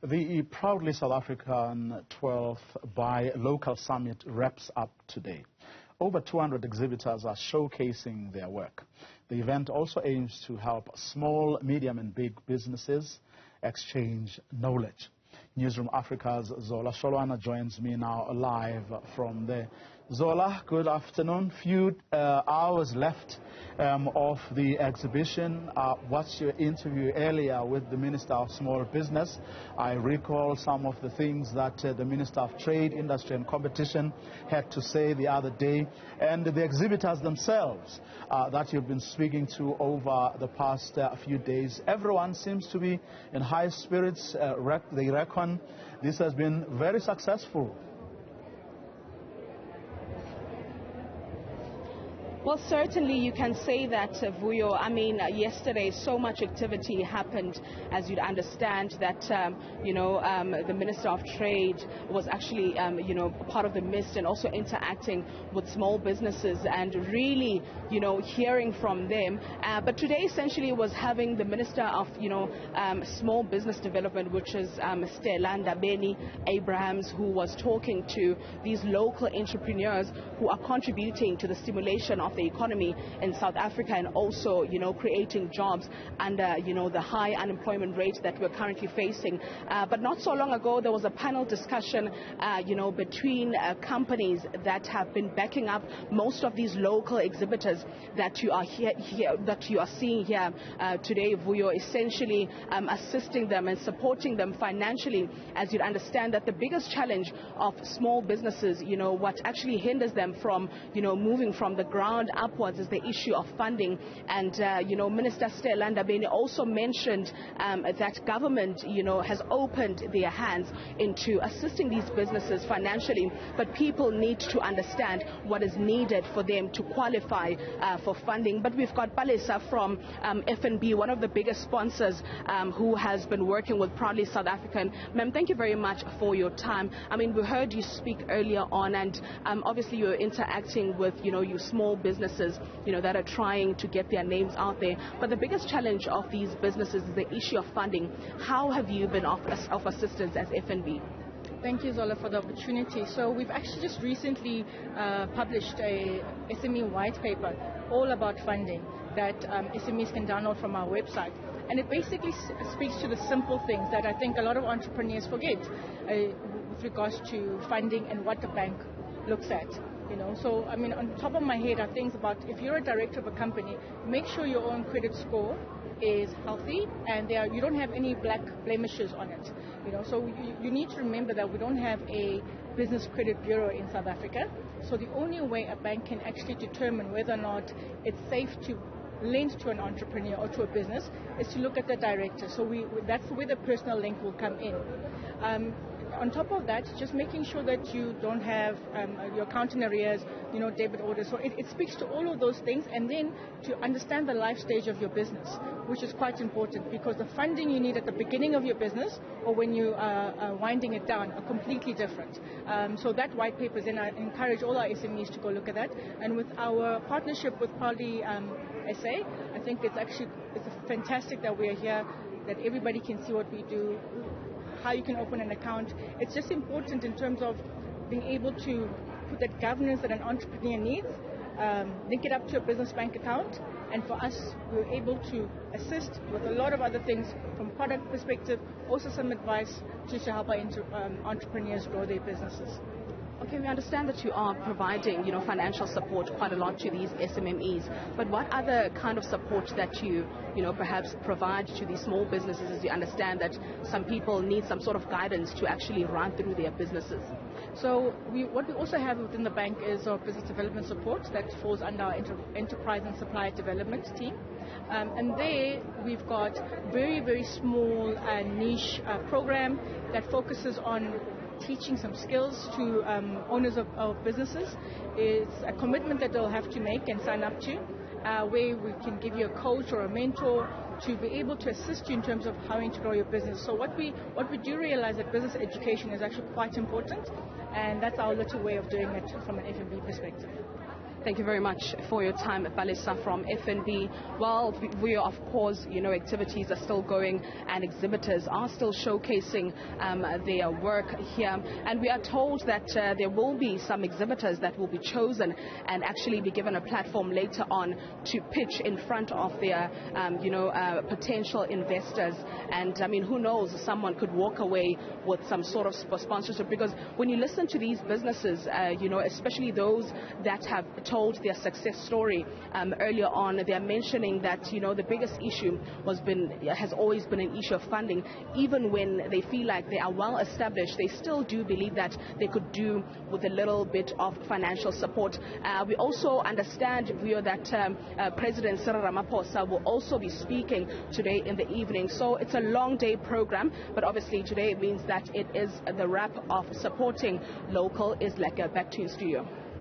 The proudly South African 12th Buy Local Summit wraps up today. Over 200 exhibitors are showcasing their work. The event also aims to help small, medium and big businesses exchange knowledge. Newzroom Afrika's Zola Sholwana joins me now live from there. Zola, good afternoon. Few hours left of the exhibition. What's your interview earlier with the Minister of Small Business? I recall some of the things that the Minister of Trade, Industry and Competition had to say the other day, and the exhibitors themselves that you've been speaking to over the past few days. Everyone seems to be in high spirits. They reckon this has been very successful. Well, certainly you can say that, Vuyo. I mean, yesterday so much activity happened, as you'd understand, that, the Minister of Trade was actually, part of the midst and also interacting with small businesses and really, hearing from them. But today essentially was having the Minister of, Small Business Development, which is Sholwana Abrahams, who was talking to these local entrepreneurs who are contributing to the stimulation of the economy in South Africa and also, creating jobs under, the high unemployment rate that we're currently facing. But not so long ago, there was a panel discussion, between companies that have been backing up most of these local exhibitors that you are that you are seeing here today, Vuyo, essentially assisting them and supporting them financially, as you'd understand that the biggest challenge of small businesses, what actually hinders them from, moving from the ground upwards is the issue of funding. And, Minister Sholwana also mentioned that government, has opened their hands into assisting these businesses financially, but people need to understand what is needed for them to qualify for funding. But we've got Palesa from FNB, one of the biggest sponsors, who has been working with Proudly South African. Ma'am, thank you very much for your time. I mean, we heard you speak earlier on, and obviously you're interacting with, your small businesses, that are trying to get their names out there. But the biggest challenge of these businesses is the issue of funding. How have you been of assistance as FNB? Thank you, Zola, for the opportunity. So we've actually just recently published a SME white paper all about funding that SMEs can download from our website. And it basically speaks to the simple things that I think a lot of entrepreneurs forget with regards to funding and what the bank looks at. So, I mean, on top of my head are things about if you're a director of a company, make sure your own credit score is healthy and you don't have any black blemishes on it. So you need to remember that we don't have a business credit bureau in South Africa. So the only way a bank can actually determine whether or not it's safe to lend to an entrepreneur or to a business is to look at the director. So that's where the personal link will come in. On top of that, just making sure that you don't have your account in arrears, debit orders. So it speaks to all of those things, and then to understand the life stage of your business, which is quite important because the funding you need at the beginning of your business or when you are winding it down are completely different. So that white paper, then I encourage all our SMEs to go look at that. And with our partnership with Proudly SA, I think it's fantastic that we are here, that everybody can see what we do, how you can open an account. It's just important in terms of being able to put that governance that an entrepreneur needs, link it up to a business bank account, and for us, we were able to assist with a lot of other things from product perspective, also some advice to help our entrepreneurs grow their businesses. Okay, we understand that you are providing, financial support quite a lot to these SMMEs, but what other kind of support that you, perhaps provide to these small businesses, as you understand that some people need some sort of guidance to actually run through their businesses? So what we also have within the bank is our business development support that falls under our enterprise and supplier development team. And there we've got very, very small niche program that focuses on teaching some skills to owners of businesses. It's a commitment that they'll have to make and sign up to, where we can give you a coach or a mentor to be able to assist you in terms of how to grow your business. So what we do realize that business education is actually quite important, and that's our little way of doing it from an FNB perspective. Thank you very much for your time, Palesa from FNB. Well, we are, of course, activities are still going and exhibitors are still showcasing their work here. And we are told that there will be some exhibitors that will be chosen and actually be given a platform later on to pitch in front of their, potential investors. And I mean, who knows, someone could walk away with some sort of sponsorship, because when you listen to these businesses, especially those that have told their success story earlier on, they're mentioning that the biggest issue has always been an issue of funding. Even when they feel like they are well established, they still do believe that they could do with a little bit of financial support. We also understand that President Cyril Ramaphosa will also be speaking today in the evening. So it's a long day program, but obviously today means that it is the wrap of supporting local. Is like back to you, studio.